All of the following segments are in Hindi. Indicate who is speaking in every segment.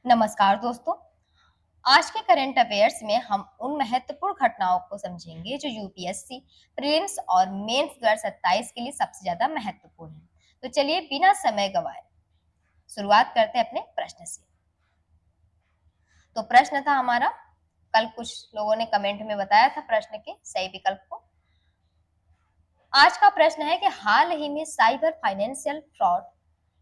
Speaker 1: नमस्कार दोस्तों। आज के करंट अफेयर्स में हम उन महत्वपूर्ण घटनाओं को समझेंगे जो यूपीएससी प्रीलिम्स और मेंस 2027 के लिए सबसे ज्यादा महत्वपूर्ण है। तो चलिए बिना समय गवाए शुरुआत करते हैं अपने प्रश्न से। तो प्रश्न था हमारा, कल कुछ लोगों ने कमेंट में बताया था प्रश्न के सही विकल्प को। आज का प्रश्न है कि हाल ही में साइबर फाइनेंशियल फ्रॉड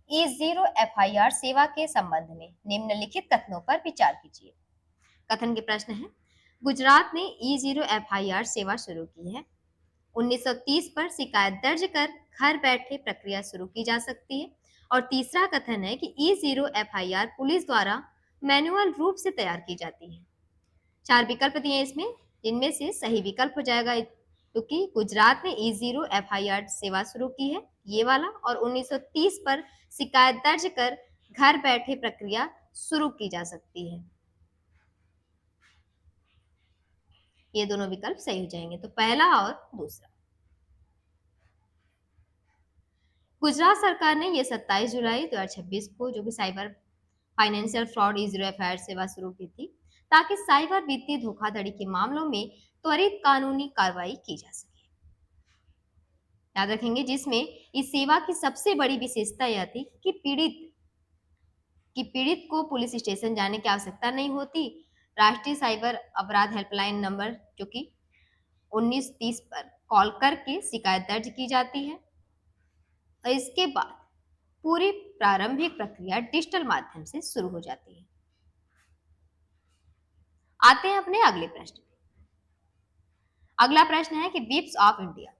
Speaker 1: ई0 एफआईआर सेवा के संबंध में निम्नलिखित कथनों पर विचार कीजिए। कथन के प्रश्न है, गुजरात ने ई0 एफआईआर सेवा शुरू की है। 1930 पर शिकायत दर्ज कर घर बैठे प्रक्रिया शुरू की जा सकती है। और तीसरा कथन है कि ई0 एफआईआर पुलिस द्वारा मैनुअल रूप से तैयार की जाती है। 4 विकल्प दिए इसमें, जिनमें से सही विकल्प हो जाएगा क्योंकि गुजरात ने ई0 एफआईआर सेवा शुरू की है, ये वाला, और 1930 पर शिकायत दर्ज कर घर बैठे प्रक्रिया शुरू की जा सकती है। ये दोनों विकल्प सही हो जाएंगे, तो पहला और दूसरा। गुजरात सरकार ने ये 27 जुलाई 2026 को जो कि साइबर फाइनेंशियल फ्रॉड ई0 एफआईआर सेवा शुरू की थी, ताकि साइबर वित्तीय धोखाधड़ी के मामलों में त्वरित कानूनी कार्रवाई की जा सके। याद रखेंगे, जिसमें इस सेवा की सबसे बड़ी विशेषता यह थी कि पीड़ित को पुलिस स्टेशन जाने की आवश्यकता नहीं होती। राष्ट्रीय साइबर अपराध हेल्पलाइन नंबर जो कि 1930 पर कॉल करके शिकायत दर्ज की जाती है और इसके बाद पूरी प्रारंभिक प्रक्रिया डिजिटल माध्यम से शुरू हो जाती है। आते हैं अपने अगले प्रश्न पे। अगला प्रश्न है कि विप्स ऑफ इंडिया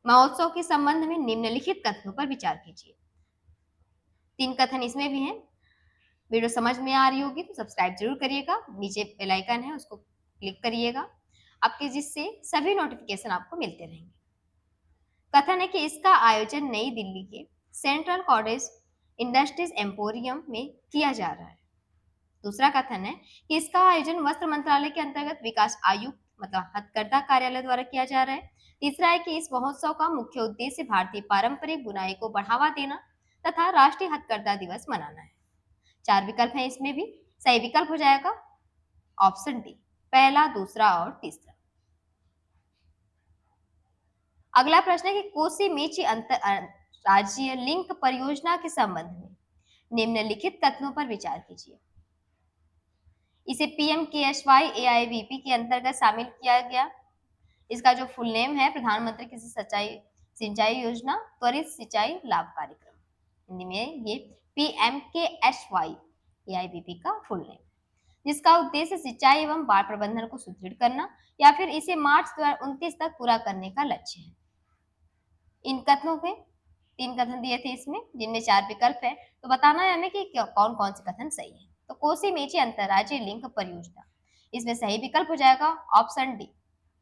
Speaker 1: महोत्सव के संबंध में निम्नलिखित कथनों पर विचार कीजिए। 3 कथन इसमें भी हैं। वीडियो समझ में आ रही होगी तो सब्सक्राइब जरूर करिएगा, नीचे बेल आइकन है उसको क्लिक करिएगा आपके, जिससे सभी नोटिफिकेशन आपको मिलते रहेंगे। कथन है कि इसका आयोजन नई दिल्ली के सेंट्रल कॉटेज इंडस्ट्रीज एम्पोरियम में किया जा रहा है। दूसरा कथन है कि इसका आयोजन वस्त्र मंत्रालय के अंतर्गत विकास आयुक्त मतलब हथकरघा कार्यालय द्वारा किया जा रहा है। तीसरा है कि इस महोत्सव का मुख्य उद्देश्य भारतीय पारंपरिक बुनाई को बढ़ावा देना तथा राष्ट्रीय हथकरघा दिवस मनाना है। 4 विकल्प हैं इसमें भी, सही विकल्प हो जाएगा ऑप्शन डी, पहला, दूसरा और तीसरा। अगला प्रश्न है कि कोसी मेची अंतरराज्यीय लिंक परियोजना के संबंध में निम्नलिखित कथनों पर विचार कीजिए। इसे पीएमकेएसवाई एआईबीपी के अंतर्गत शामिल किया गया। इसका जो फुल नेम है प्रधानमंत्री कृषि सिंचाई योजना त्वरित सिंचाई लाभ कार्यक्रम, हिंदी में ये पीएमकेएसवाई एआईबीपी का फुल नेम, जिसका उद्देश्य सिंचाई एवं बाढ़ प्रबंधन को सुदृढ़ करना या फिर इसे मार्च 2029 तक पूरा करने का लक्ष्य है। इन कथनों के 3 कथन दिए थे इसमें, जिनमें 4 विकल्प है, तो बताना है हमें कि कौन कौन से कथन सही है। तो कोसी मेची अंतरराज्यीय लिंक परियोजना, इसमें सही विकल्प हो जाएगा ऑप्शन डी,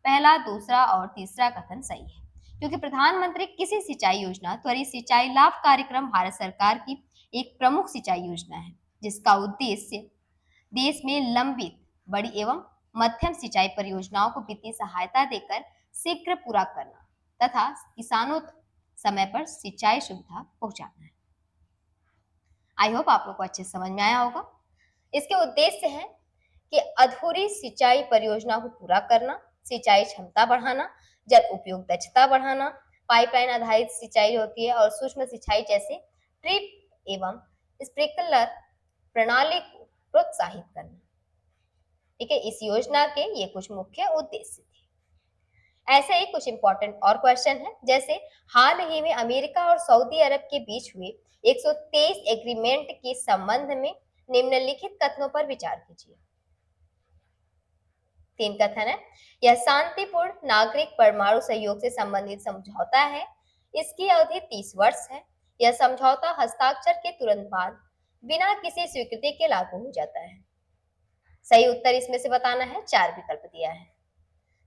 Speaker 1: पहला, दूसरा और तीसरा कथन सही है, क्योंकि प्रधानमंत्री कृषि सिंचाई योजना त्वरित सिंचाई लाभ कार्यक्रम भारत सरकार की एक प्रमुख सिंचाई योजना है, जिसका उद्देश्य देश में लंबित बड़ी एवं मध्यम सिंचाई परियोजनाओं को वित्तीय सहायता देकर शीघ्र पूरा करना तथा किसानों समय पर सिंचाई सुविधा पहुंचाना है। आई होप आप लोग को अच्छे समझ में आया होगा। इसके उद्देश्य है कि अधूरी सिंचाई परियोजना को पूरा करना, सिंचाई क्षमता बढ़ाना, जल उपयोग दक्षता बढ़ाना, पाइपलाइन आधारित सिंचाई होती है और सूक्ष्म सिंचाई जैसे ड्रिप एवं स्प्रिंकलर प्रणाली को प्रोत्साहित करना। ठीक है, इस योजना के ये कुछ मुख्य उद्देश्य थे। ऐसे ही कुछ इंपॉर्टेंट और क्वेश्चन है, जैसे हाल ही में अमेरिका और सऊदी अरब के बीच हुए 123 एग्रीमेंट के संबंध में निम्नलिखित कथनों पर विचार कीजिए। 3 कथन है, यह शांतिपूर्ण नागरिक परमाणु सहयोग से संबंधित समझौता है, इसकी अवधि 30 वर्ष है, यह समझौता हस्ताक्षर के तुरंत बाद बिना किसी स्वीकृति के लागू हो जाता है। सही उत्तर इसमें से बताना है, 4 विकल्प दिया है,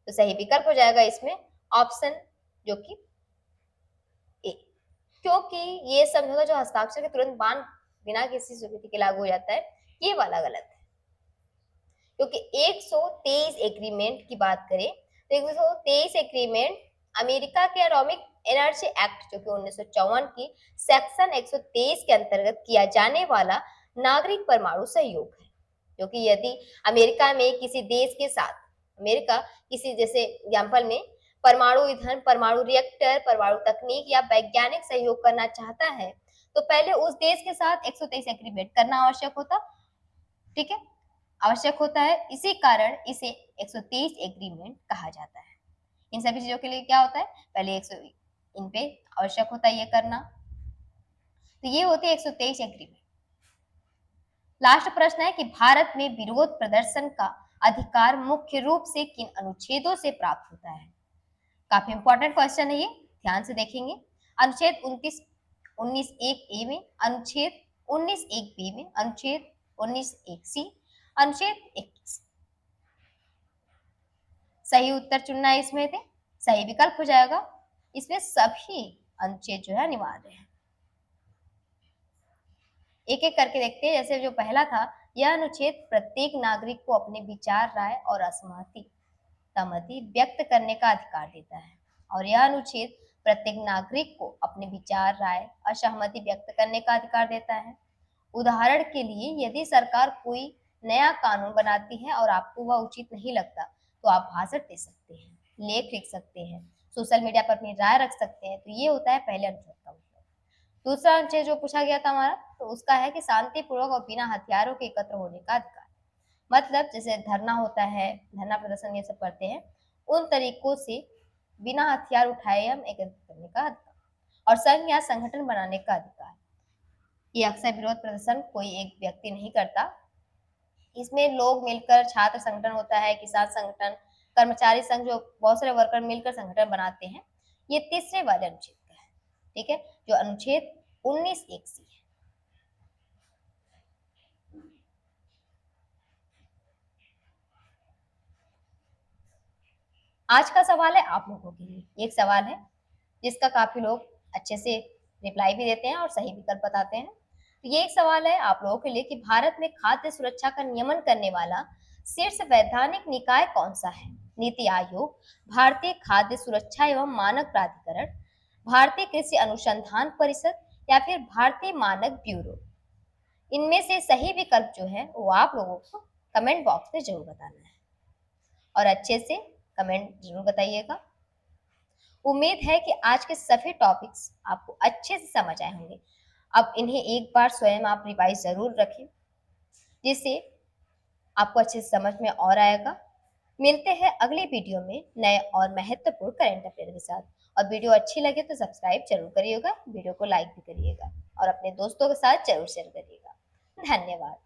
Speaker 1: तो सही विकल्प हो जाएगा इसमें ऑप्शन जो कि ए, क्योंकि ये समझौता जो हस्ताक्षर के तुरंत बाद बिना किसी स्वीकृति के लागू हो जाता है, ये वाला गलत है। क्योंकि 123 एग्रीमेंट की बात करें तो 123 एग्रीमेंट अमेरिका के एटॉमिक एनर्जी एक्ट जो कि 1954 की सेक्शन 123 के अंतर्गत किया जाने वाला नागरिक परमाणु सहयोग है। क्योंकि यदि अमेरिका में किसी देश के साथ अमेरिका किसी जैसे एग्जाम्पल में परमाणु ईंधन, परमाणु रिएक्टर, परमाणु तकनीक या वैज्ञानिक सहयोग करना चाहता है, तो पहले उस देश के साथ 123 एग्रीमेंट करना आवश्यक होता, ठीक है, आवश्यक होता है। इसी कारण इसे 123 एग्रीमेंट कहा जाता है। इन सभी चीजों के लिए क्या होता है, पहले 100 इन पे आवश्यक होता है ये करना, तो ये होती है 123 एग्रीमेंट। लास्ट प्रश्न है कि भारत में विरोध प्रदर्शन का अधिकार मुख्य रूप से किन अनुच्छेदों से प्राप्त होता है। काफी इंपॉर्टेंट क्वेश्चन है ये, ध्यान से देखेंगे। अनुच्छेद 29 19 एक ए में, अनुच्छेद 19 एक बी में, अनुच्छेद 19 एक सी, अनुच्छेद 21। सही उत्तर चुनना है इसमें थे, सही विकल्प हो जाएगा। इसमें सभी अनुच्छेद जो है अनिवार्य है। एक एक करके देखते हैं। जैसे जो पहला था, यह अनुच्छेद प्रत्येक नागरिक को अपने विचार, राय और असहमति व्यक्त करने का अधिकार देता है। और यह अनुच्छेद प्रत्येक नागरिक को अपने विचार, राय, असहमति व्यक्त करने का अधिकार देता है। उदाहरण के लिए, यदि सरकार कोई नया कानून बनाती है और आपको वह उचित नहीं लगता, तो आप भाषण दे सकते हैं, लेख लिख सकते हैं, सोशल मीडिया पर अपनी राय रख सकते हैं। तो ये होता है पहले अनुच्छेद का मतलब। दूसरा अनुच्छेद जो पूछा गया था हमारा, तो उसका है कि शांतिपूर्वक और बिना हथियारों के एकत्र होने का अधिकार। मतलब जैसे धरना होता है, धरना प्रदर्शन ये सब करते हैं, उन तरीकों से बिना हथियार उठाए हम एकत्रित करने का अधिकार। और संघ या संगठन बनाने का अधिकार। ये अक्सर विरोध प्रदर्शन कोई एक व्यक्ति नहीं करता, इसमें लोग मिलकर, छात्र संगठन होता है, किसान संगठन, कर्मचारी संघ, जो बहुत सारे वर्कर मिलकर संगठन बनाते हैं। ये तीसरे वाले अनुच्छेद का है, ठीक है, जो अनुच्छेद 19 एक सी है। आज का सवाल है आप लोगों के लिए, एक सवाल है जिसका काफी लोग अच्छे से रिप्लाई भी देते हैं और सही विकल्प बताते हैं। तो ये एक सवाल है आप लोगों के लिए कि भारत में खाद्य सुरक्षा का नियमन करने वाला शीर्ष वैधानिक निकाय कौन सा है। नीति आयोग, भारतीय खाद्य सुरक्षा एवं मानक प्राधिकरण, भारतीय कृषि अनुसंधान परिषद या फिर भारतीय मानक ब्यूरो। इनमें से सही विकल्प जो है वो आप लोगों को कमेंट बॉक्स में जरूर बताना है और अच्छे से कमेंट जरूर बताइएगा। उम्मीद है कि आज के सभी टॉपिक्स आपको अच्छे से समझ आए होंगे। अब इन्हें एक बार स्वयं आप रिवाइज जरूर रखें, जिससे आपको अच्छे से समझ में और आएगा। मिलते हैं अगले वीडियो में नए और महत्वपूर्ण करंट अफेयर के साथ। और वीडियो अच्छी लगे तो सब्सक्राइब जरूर करिएगा, वीडियो को लाइक भी करिएगा और अपने दोस्तों के साथ जरूर शेयर करिएगा। धन्यवाद।